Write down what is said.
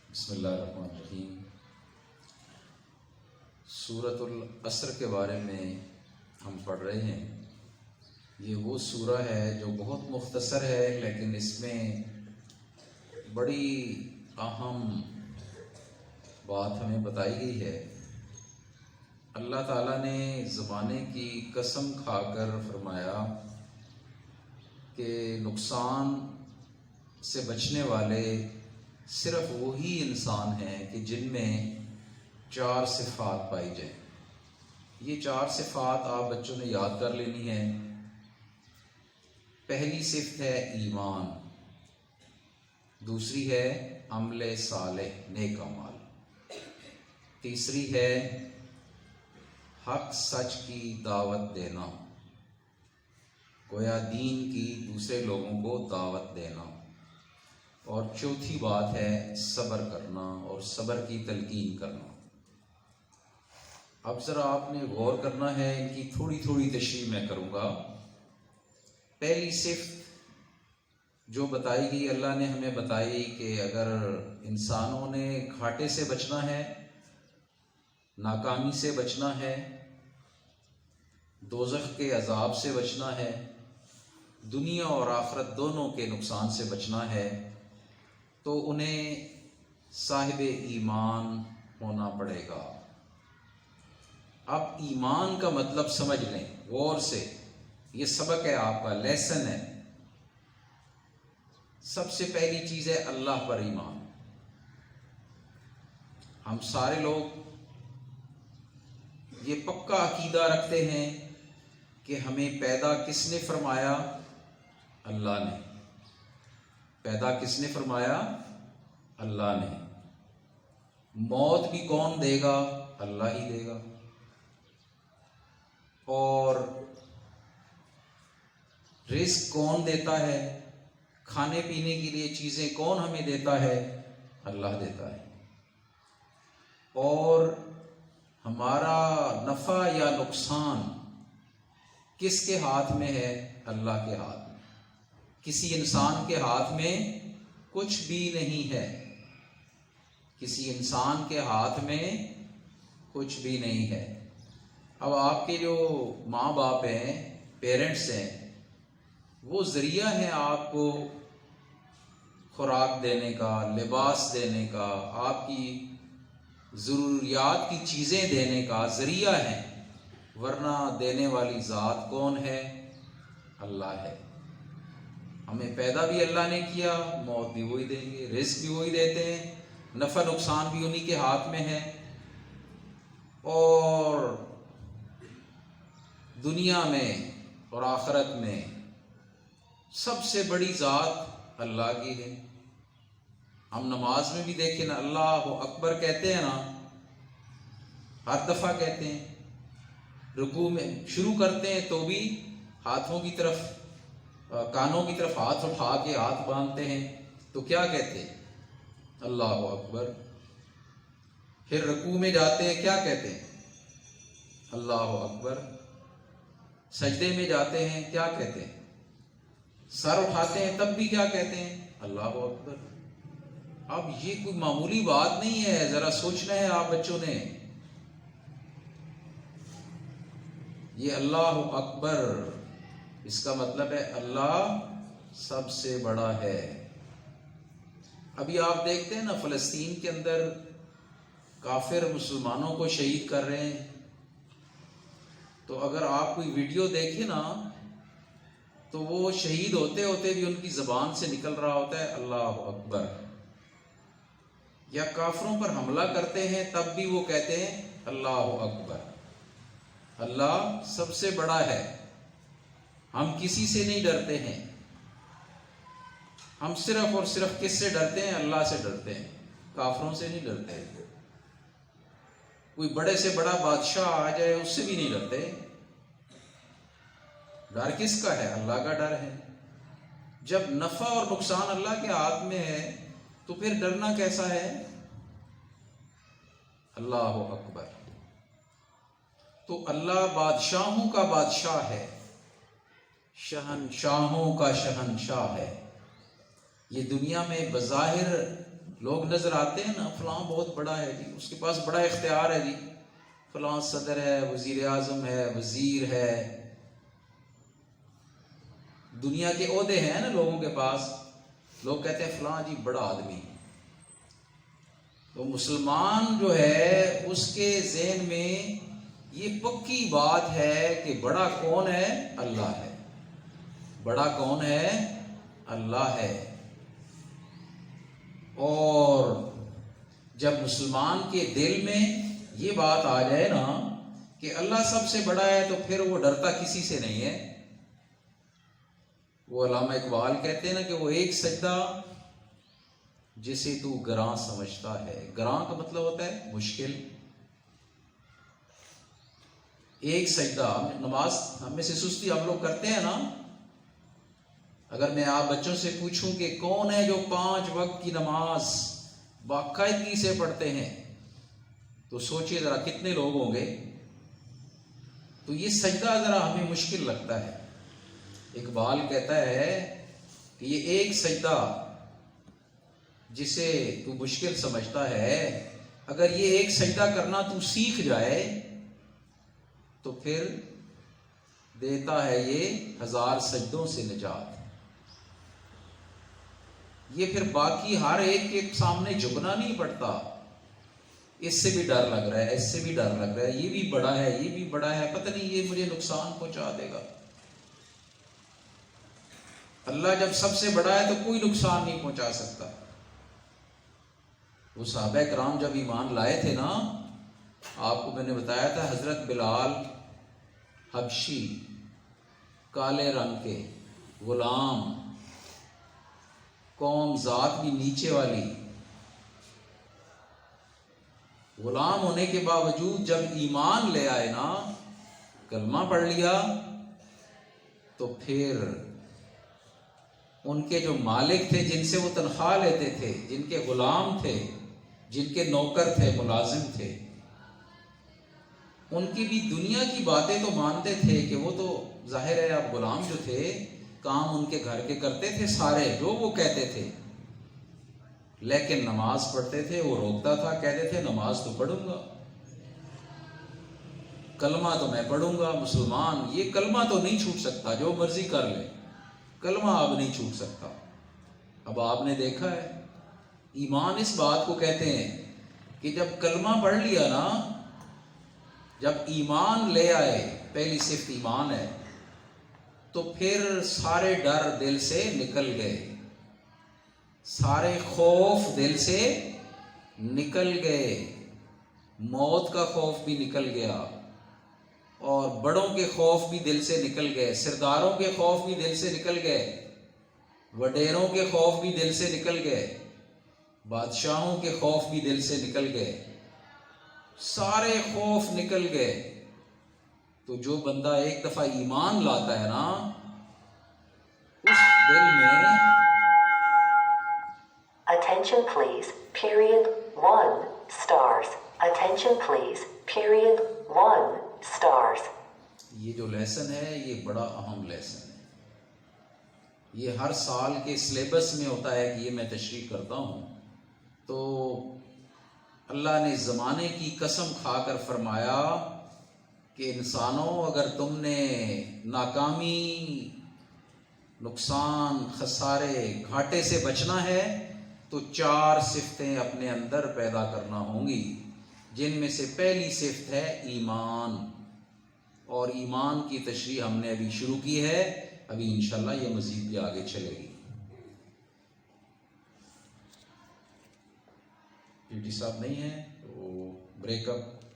بسم اللہ الرحمن الرحیم۔ سورۃ العصر کے بارے میں ہم پڑھ رہے ہیں۔ یہ وہ سورہ ہے جو بہت مختصر ہے، لیکن اس میں بڑی اہم بات ہمیں بتائی گئی ہے۔ اللہ تعالیٰ نے زمانے کی قسم کھا کر فرمایا کہ نقصان سے بچنے والے صرف وہی انسان ہیں کہ جن میں 4 صفات پائی جائیں۔ یہ 4 صفات آپ بچوں نے یاد کر لینی ہے۔ پہلی صفت ہے ایمان، دوسری ہے عمل صالح نیک اعمال، تیسری ہے حق سچ کی دعوت دینا، گویا دین کی دوسرے لوگوں کو دعوت دینا، اور چوتھی بات ہے صبر کرنا اور صبر کی تلقین کرنا۔ اب ذرا آپ نے غور کرنا ہے، ان کی تھوڑی تھوڑی تشریح میں کروں گا۔ پہلی صفت جو بتائی گئی، اللہ نے ہمیں بتائی کہ اگر انسانوں نے گھاٹے سے بچنا ہے، ناکامی سے بچنا ہے، دوزخ کے عذاب سے بچنا ہے، دنیا اور آخرت دونوں کے نقصان سے بچنا ہے، تو انہیں صاحب ایمان ہونا پڑے گا۔ اب ایمان کا مطلب سمجھ لیں غور سے، یہ سبق ہے، آپ کا لیسن ہے۔ سب سے پہلی چیز ہے اللہ پر ایمان۔ ہم سارے لوگ یہ پکا عقیدہ رکھتے ہیں کہ ہمیں پیدا کس نے فرمایا؟ اللہ نے۔ پیدا کس نے فرمایا؟ اللہ نے۔ موت بھی کون دے گا؟ اللہ ہی دے گا۔ اور رزق کون دیتا ہے؟ کھانے پینے کے لیے چیزیں کون ہمیں دیتا ہے؟ اللہ دیتا ہے۔ اور ہمارا نفع یا نقصان کس کے ہاتھ میں ہے؟ اللہ کے ہاتھ میں۔ کسی انسان کے ہاتھ میں کچھ بھی نہیں ہے، کسی انسان کے ہاتھ میں کچھ بھی نہیں ہے۔ اب آپ کے جو ماں باپ ہیں، پیرنٹس ہیں، وہ ذریعہ ہیں آپ کو خوراک دینے کا، لباس دینے کا، آپ کی ضروریات کی چیزیں دینے کا ذریعہ ہیں، ورنہ دینے والی ذات کون ہے؟ اللہ ہے۔ ہمیں پیدا بھی اللہ نے کیا، موت بھی وہی دیں گے، رزق بھی وہی دیتے ہیں، نفع نقصان بھی انہی کے ہاتھ میں ہے۔ اور دنیا میں اور آخرت میں سب سے بڑی ذات اللہ کی ہے۔ ہم نماز میں بھی دیکھیں نا، اللہ اکبر کہتے ہیں نا، ہر دفعہ کہتے ہیں۔ رکوع میں شروع کرتے ہیں تو بھی ہاتھوں کی طرف، کانوں کی طرف ہاتھ اٹھا کے ہاتھ باندھتے ہیں، تو کیا کہتے ہیں؟ اللہ اکبر۔ پھر رکوع میں جاتے ہیں، کیا کہتے ہیں؟ اللہ اکبر۔ سجدے میں جاتے ہیں، کیا کہتے ہیں؟ سر اٹھاتے ہیں تب بھی کیا کہتے ہیں؟ اللہ اکبر۔ اب یہ کوئی معمولی بات نہیں ہے، ذرا سوچنا ہے آپ بچوں نے۔ یہ اللہ اکبر، اس کا مطلب ہے اللہ سب سے بڑا ہے۔ ابھی آپ دیکھتے ہیں نا، فلسطین کے اندر کافر مسلمانوں کو شہید کر رہے ہیں، تو اگر آپ کوئی ویڈیو دیکھیں نا، تو وہ شہید ہوتے ہوتے بھی ان کی زبان سے نکل رہا ہوتا ہے اللہ اکبر۔ یا کافروں پر حملہ کرتے ہیں تب بھی وہ کہتے ہیں اللہ اکبر۔ اللہ سب سے بڑا ہے، ہم کسی سے نہیں ڈرتے ہیں، ہم صرف اور صرف کس سے ڈرتے ہیں؟ اللہ سے ڈرتے ہیں، کافروں سے نہیں ڈرتے۔ کوئی بڑے سے بڑا بادشاہ آ جائے اس سے بھی نہیں ڈرتے۔ ڈر کس کا ہے؟ اللہ کا ڈر ہے۔ جب نفع اور نقصان اللہ کے ہاتھ میں ہے تو پھر ڈرنا کیسا ہے؟ اللہ اکبر۔ تو اللہ بادشاہوں کا بادشاہ ہے، شہنشاہوں کا شہنشاہ ہے۔ یہ دنیا میں بظاہر لوگ نظر آتے ہیں نا، فلاں بہت بڑا ہے جی، اس کے پاس بڑا اختیار ہے جی، فلاں صدر ہے، وزیر اعظم ہے، وزیر ہے، دنیا کے عہدے ہیں نا لوگوں کے پاس، لوگ کہتے ہیں فلاں جی بڑا آدمی. تو مسلمان جو ہے اس کے ذہن میں یہ پکی بات ہے کہ بڑا کون ہے؟ اللہ ہے. بڑا کون ہے؟ اللہ ہے. اور جب مسلمان کے دل میں یہ بات آ جائے نا کہ اللہ سب سے بڑا ہے، تو پھر وہ ڈرتا کسی سے نہیں ہے. وہ علامہ اقبال کہتے ہیں نا کہ وہ ایک سجدہ جسے تو گراں سمجھتا ہے. گراں کا مطلب ہوتا ہے مشکل. ایک سجدہ، نماز ہم میں سے سستی ہم لوگ کرتے ہیں نا. اگر میں آپ بچوں سے پوچھوں کہ کون ہے جو 5 وقت کی نماز باقاعدگی سے پڑھتے ہیں، تو سوچئے ذرا کتنے لوگ ہوں گے. تو یہ سجدہ ذرا ہمیں مشکل لگتا ہے. اقبال کہتا ہے کہ یہ ایک سجدہ جسے تو مشکل سمجھتا ہے، اگر یہ ایک سجدہ کرنا تو سیکھ جائے تو پھر دیتا ہے یہ 1000 سجدوں سے نجات. یہ پھر باقی ہر ایک کے سامنے جھکنا نہیں پڑتا. اس سے بھی ڈر لگ رہا ہے، اس سے بھی ڈر لگ رہا ہے، یہ بھی بڑا ہے، یہ بھی بڑا ہے، پتہ نہیں یہ مجھے نقصان پہنچا دے گا. اللہ جب سب سے بڑا ہے تو کوئی نقصان نہیں پہنچا سکتا. وہ صحابہ کرام جب ایمان لائے تھے نا، آپ کو میں نے بتایا تھا، حضرت بلال حبشی، کالے رنگ کے غلام، قوم ذات بھی نیچے والی، غلام ہونے کے باوجود جب ایمان لے آئے نا، کلمہ پڑھ لیا، تو پھر ان کے جو مالک تھے، جن سے وہ تنخواہ لیتے تھے، جن کے غلام تھے، جن کے نوکر تھے، ملازم تھے، ان کی بھی دنیا کی باتیں تو مانتے تھے کہ وہ تو ظاہر ہے اب غلام جو تھے کام ان کے گھر کے کرتے تھے سارے جو وہ کہتے تھے، لیکن نماز پڑھتے تھے. وہ روکتا تھا، کہتے تھے نماز تو پڑھوں گا، کلمہ تو میں پڑھوں گا. مسلمان یہ کلمہ تو نہیں چھوٹ سکتا، جو مرضی کر لے، کلمہ اب نہیں چھوٹ سکتا. اب آپ نے دیکھا ہے ایمان اس بات کو کہتے ہیں کہ جب کلمہ پڑھ لیا نا، جب ایمان لے آئے، پہلی صفت ایمان ہے، تو پھر سارے ڈر دل سے نکل گئے، سارے خوف دل سے نکل گئے. موت کا خوف بھی نکل گیا، اور بڑوں کے خوف بھی دل سے نکل گئے، سرداروں کے خوف بھی دل سے نکل گئے، وڈیروں کے خوف بھی دل سے نکل گئے، بادشاہوں کے خوف بھی دل سے نکل گئے، سارے خوف نکل گئے. تو جو بندہ ایک دفعہ ایمان لاتا ہے نا، اس دل میں Attention please, period 1 stars. Attention please, period 1 stars. یہ جو لیسن ہے یہ بڑا اہم لیسن ہے. یہ ہر سال کے سلیبس میں ہوتا ہے کہ یہ میں تشریح کرتا ہوں. تو اللہ نے زمانے کی قسم کھا کر فرمایا کہ انسانوں، اگر تم نے ناکامی، نقصان، خسارے، گھاٹے سے بچنا ہے تو 4 صفتیں اپنے اندر پیدا کرنا ہوں گی، جن میں سے پہلی صفت ہے ایمان. اور ایمان کی تشریح ہم نے ابھی شروع کی ہے، ابھی انشاءاللہ یہ مزید بھی آگے چلے گی. ڈیوٹی صاحب نہیں ہیں تو بریک اپ